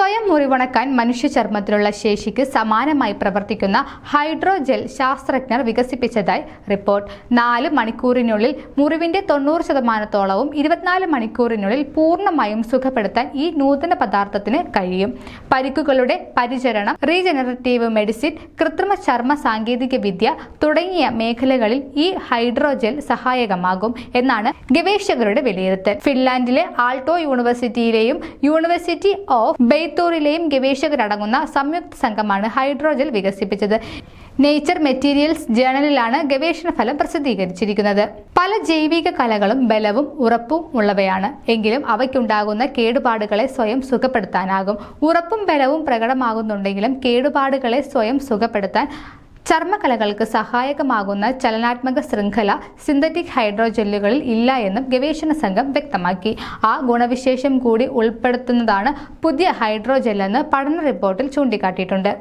സ്വയം മുറിവുണക്കാൻ മനുഷ്യ ചർമ്മത്തിലുള്ള ശേഷിക്ക് സമാനമായി പ്രവർത്തിക്കുന്ന ഹൈഡ്രോജെൽ ശാസ്ത്രജ്ഞർ വികസിപ്പിച്ചതായി റിപ്പോർട്ട്. 4 മണിക്കൂറിനുള്ളിൽ മുറിവിന്റെ 90%-ഓളവും 24 മണിക്കൂറിനുള്ളിൽ പൂർണ്ണമായും സുഖപ്പെടുത്താൻ ഈ നൂതന പദാർത്ഥത്തിന് കഴിയും. പരിക്കുകളുടെ പരിചരണം, റീജനറേറ്റീവ് മെഡിസിൻ, കൃത്രിമ ചർമ്മ സാങ്കേതിക വിദ്യ തുടങ്ങിയ മേഖലകളിൽ ഈ ഹൈഡ്രോജെൽ സഹായകമാകും എന്നാണ് ഗവേഷകരുടെ വിലയിരുത്തൽ. ഫിൻലാൻഡിലെ ആൾട്ടോ യൂണിവേഴ്സിറ്റിയിലെയും യൂണിവേഴ്സിറ്റി ഓഫ് ബെയ്ത്തൂറിലെയും ഗവേഷകരടങ്ങുന്ന സംയുക്ത സംഘമാണ് ഹൈഡ്രോജെൽ വികസിപ്പിച്ചത്. നേച്ചർ മെറ്റീരിയൽസ് ജേണലിലാണ് ഗവേഷണ ഫലം പ്രസിദ്ധീകരിച്ചിരിക്കുന്നത്. പല ജൈവിക കലകളും ബലവും ഉറപ്പും ഉള്ളവയാണ്. എങ്കിലും അവയ്ക്കുണ്ടാകുന്ന കേടുപാടുകളെ സ്വയം സുഖപ്പെടുത്താനാകും. ഉറപ്പും ബലവും പ്രകടമാകുന്നുണ്ടെങ്കിലും കേടുപാടുകളെ സ്വയം സുഖപ്പെടുത്താൻ ചർമ്മകലകൾക്ക് സഹായകമാകുന്ന ചലനാത്മക ശൃംഖല സിന്തറ്റിക് ഹൈഡ്രോജെല്ലുകളിൽ ഇല്ല എന്നും ഗവേഷണ സംഘം വ്യക്തമാക്കി. ആ ഗുണവിശേഷം കൂടി ഉൾപ്പെടുത്തുന്നതാണ് പുതിയ ഹൈഡ്രോജെല്ലെന്ന് പഠന റിപ്പോർട്ടിൽ ചൂണ്ടിക്കാട്ടിയിട്ടുണ്ട്.